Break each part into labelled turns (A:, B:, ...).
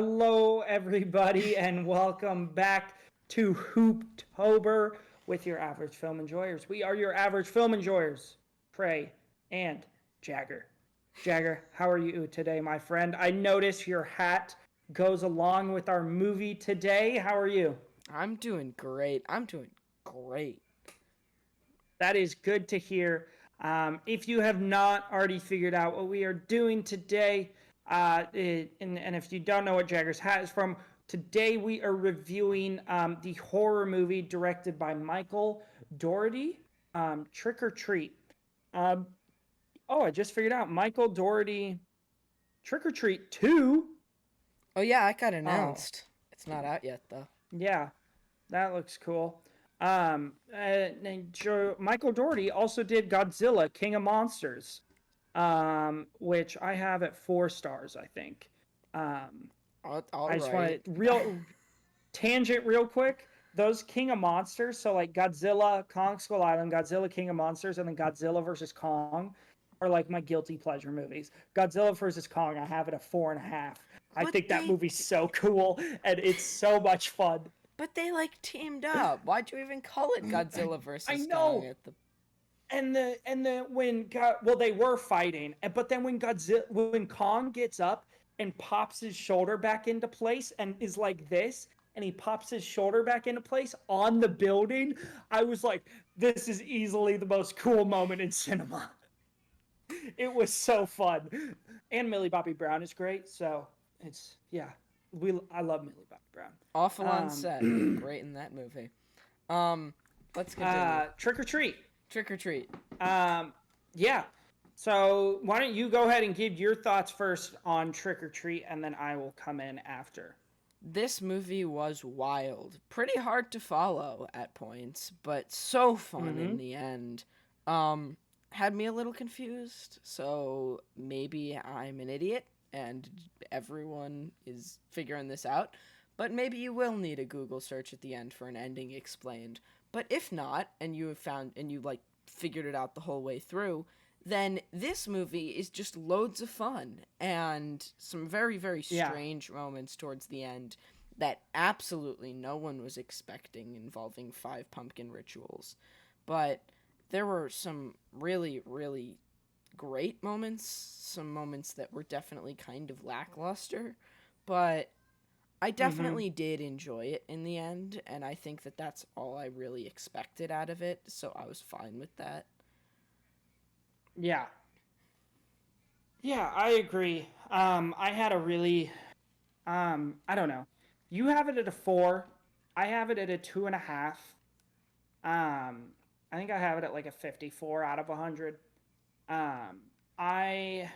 A: Hello, everybody, and welcome back to Hooptober with your average film enjoyers. We are your average film enjoyers, Trey and Jagger. Jagger, how are you today, my friend? I notice your hat goes along with our movie today. How are you?
B: I'm doing great. I'm doing great.
A: That is good to hear. If you have not already figured out what we are doing today, and if you don't know what Jagger's hat is from, today we are reviewing the horror movie directed by Michael Dougherty, Trick or Treat. Um, oh, I just figured out Michael Dougherty, Trick or Treat 2.
B: Oh yeah, I got
A: Oh,
B: announced. It's not out yet though.
A: yeah, that looks cool. Michael Dougherty also did Godzilla, King of Monsters, which I have at 4 stars, I think. Um,
B: All
A: I just want
B: right.
A: to real tangent real quick. Those King of Monsters, so like Godzilla, Kong Skull Island, Godzilla, King of Monsters, and then Godzilla versus Kong, are like my guilty pleasure movies. Godzilla versus Kong, I have it at 4.5. I
B: but
A: think that
B: they,
A: movie's so cool and it's so much fun.
B: but they like teamed up. Why'd you even call it Godzilla
A: I
B: versus Kong
A: know,
B: at the?
A: and the when God, well they were fighting, but then when Kong gets up and pops his shoulder back into place and is like this, and he pops his shoulder back into place on the building, I was like, this is easily the most cool moment in cinema. It was so fun, and Millie Bobby Brown is great, so it's yeah, I love Millie Bobby
B: Awful on set, but
A: Brown.
B: great in that movie. Um, let's continue.
A: Trick or Treat.
B: Trick or treat.
A: Um, yeah. So why don't you go ahead and give your thoughts first on Trick or Treat, and then I will come in after.
B: This movie was wild. Pretty hard to follow at points, but so fun
A: Mm-hmm.
B: in the end. Um, had me a little confused, so maybe I'm an idiot and everyone is figuring this out. But maybe you will need a Google search at the end for an ending explained. But if not, and you have found and you like figured it out the whole way through, then this movie is just loads of fun and some very, very
A: Yeah.
B: strange moments towards the end that absolutely no one was expecting involving five pumpkin rituals. But there were some really, really great moments, some moments that were definitely kind of lackluster, but I
A: Mm-hmm.
B: definitely did enjoy it in the end, and I think that that's all I really expected out of it, so I was fine with that.
A: Yeah. Yeah, I agree. I had a really, I don't know. You have it at a 4. I have it at a 2.5. Um, I think I have it at like a 54 out of 100. Um, I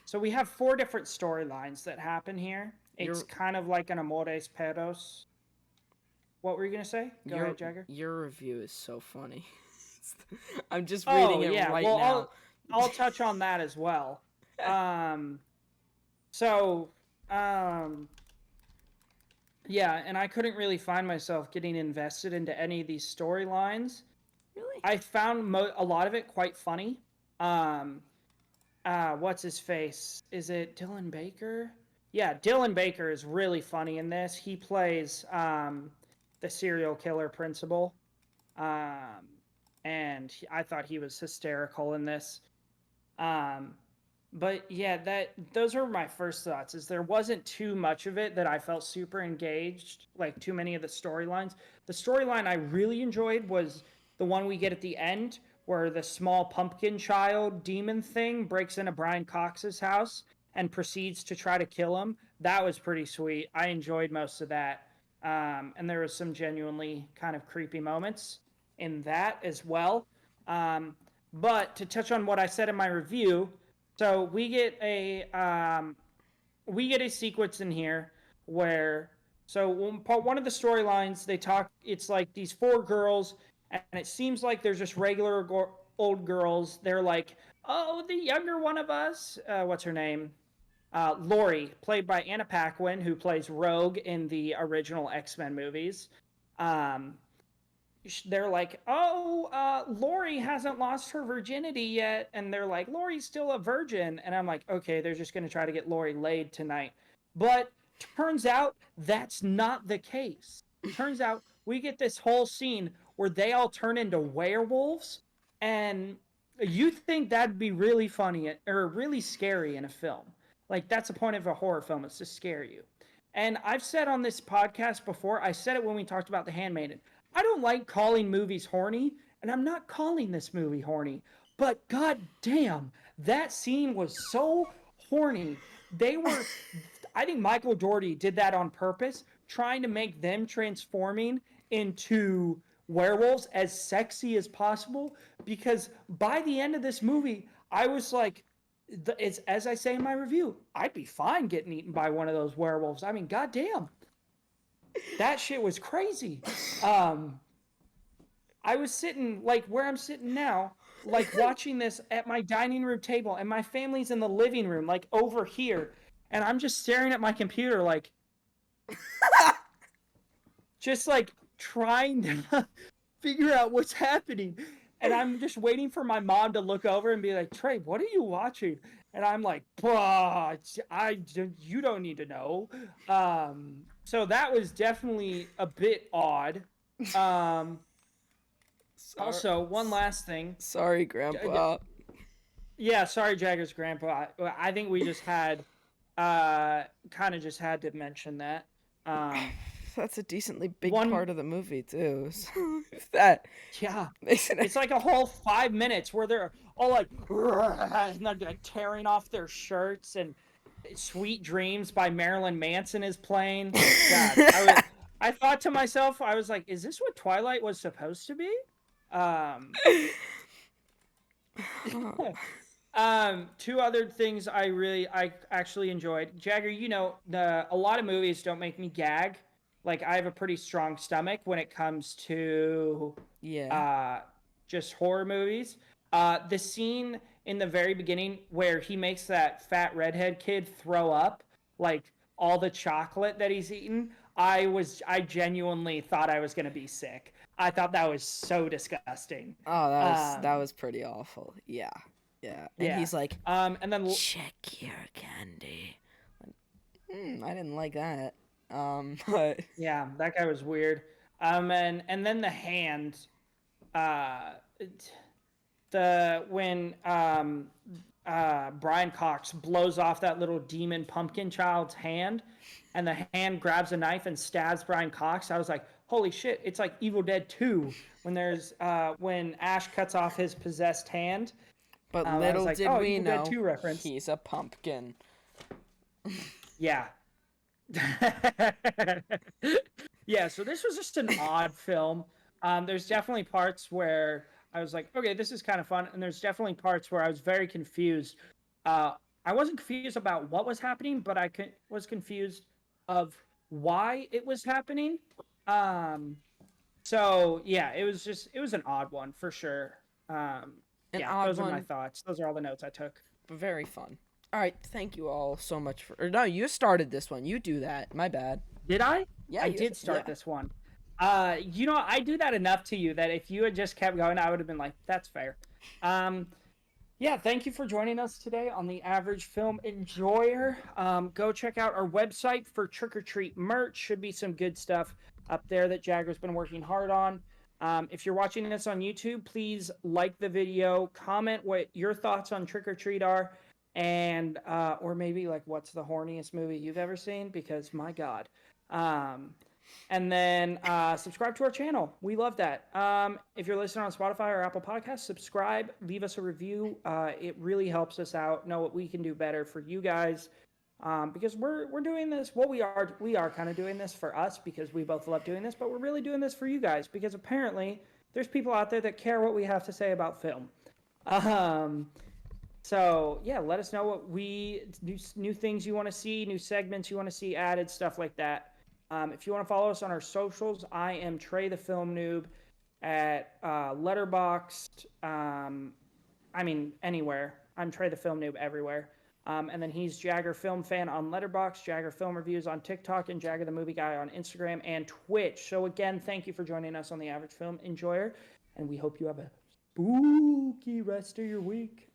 A: So we have 4 different storylines that happen here. It's
B: Your
A: kind of like an Amores Perros. What were you gonna say? Go
B: your
A: ahead, Jagger.
B: your review is so funny. I'm just reading
A: Oh
B: it
A: yeah,
B: right
A: well
B: now.
A: I'll touch on that as well. Um, so um, yeah, and I couldn't really find myself getting invested into any of these storylines.
B: Really?
A: I found a lot of it quite funny. Um, what's his face? Is it Dylan Baker? Yeah, Dylan Baker is really funny in this. He plays the serial killer principal, um, and I thought he was hysterical in this. Um, but yeah, that those were my first thoughts. Is there wasn't too much of it that I felt super engaged, like too many of the storylines. The storyline I really enjoyed was the one we get at the end, where the small pumpkin child demon thing breaks into Brian Cox's house and proceeds to try to kill him. That was pretty sweet. I enjoyed most of that, and there was some genuinely kind of creepy moments in that as well. Um, but to touch on what I said in my review, so we get a sequence in here where one of the storylines they talk. It's like these 4 girls, and it seems like they're just regular old girls. They're like, oh, the younger one of us. What's her name? Lori, played by Anna Paquin, who plays Rogue in the original X-Men movies. Um, they're like, oh, Lori hasn't lost her virginity yet. And they're like, Lori's still a virgin. And I'm like, okay, they're just going to try to get Lori laid tonight. But turns out that's not the case. Turns out we get this whole scene where they all turn into werewolves, and you think that'd be really funny or really scary in a film. Like, that's the point of a horror film, is to scare you. And I've said on this podcast before, I said it when we talked about The Handmaiden. I don't like calling movies horny, and I'm not calling this movie horny. But god damn, that scene was so horny. They were, I think Michael Dougherty did that on purpose, trying to make them transforming into werewolves as sexy as possible. Because by the end of this movie, I was like, it's as I say in my review, I'd be fine getting eaten by one of those werewolves. I mean, goddamn, that shit was crazy. I was sitting like where I'm sitting now, like watching this at my dining room table, and my family's in the living room, like over here, and I'm just staring at my computer, like, just like trying to figure out what's happening. And I'm just waiting for my mom to look over and be like, Trey, what are you watching? And I'm like, you don't need to know. So that was definitely a bit odd. Also, one last thing.
B: Sorry, Grandpa.
A: Yeah, sorry, Jagger's grandpa. I think we just had, kind of just had to mention that.
B: That's a decently big part of the movie too. So that
A: yeah, it's like a whole 5 minutes where they're all like, and they're like tearing off their shirts, and "Sweet Dreams" by Marilyn Manson is playing. God, I thought to myself, I was like, is this what Twilight was supposed to be? Two other things I actually enjoyed. Jagger, you know, a lot of movies don't make me gag. Like, I have a pretty strong stomach when it comes to just horror movies. The scene in the very beginning where he makes that fat redhead kid throw up like all the chocolate that he's eaten, I genuinely thought I was gonna be sick. I thought that was so disgusting.
B: Oh, that was pretty awful. Yeah. And he's like,
A: and then
B: check your candy. I didn't like that. But
A: yeah, that guy was weird. And then the hand, when Brian Cox blows off that little demon pumpkin child's hand, and the hand grabs a knife and stabs Brian Cox. I was like, holy shit! It's like Evil Dead 2 when there's when Ash cuts off his possessed hand.
B: But little
A: like,
B: did we know,
A: 2 reference.
B: He's a pumpkin.
A: Yeah. Yeah, so this was just an odd film. There's definitely parts where I was like, okay, this is kind of fun, and there's definitely parts where I was very confused. I wasn't confused about what was happening, but I was confused of why it was happening. So yeah, it was an odd one for sure. Those are my thoughts. Those are all the notes I took.
B: Very fun. All right, thank you all so much for. Or no, you started this one. You do that. My bad.
A: Did I?
B: Yeah,
A: I did start this one. You know, I do that enough to you that if you had just kept going, I would have been like, that's fair. Yeah, thank you for joining us today on the Average Film Enjoyer. Go check out our website for Trick or Treat merch. Should be some good stuff up there that Jagger's been working hard on. If you're watching this on YouTube, please like the video, comment what your thoughts on Trick or Treat are, and or maybe like what's the horniest movie you've ever seen, because my god. And then subscribe to our channel. We love that. If you're listening on Spotify or Apple Podcasts, subscribe, leave us a review. It really helps us out, know what we can do better for you guys, because we're doing this. Well, we are kind of doing this for us because we both love doing this, but we're really doing this for you guys because apparently there's people out there that care what we have to say about film. So yeah, let us know what new things you want to see, new segments you want to see added, stuff like that. If you want to follow us on our socials, I am Trey the Film Noob at Letterboxd. Anywhere. I'm Trey the Film Noob everywhere. And then he's Jagger Film Fan on Letterboxd, Jagger Film Reviews on TikTok, and Jagger the Movie Guy on Instagram and Twitch. So again, thank you for joining us on the Average Film Enjoyer, and we hope you have a spooky rest of your week.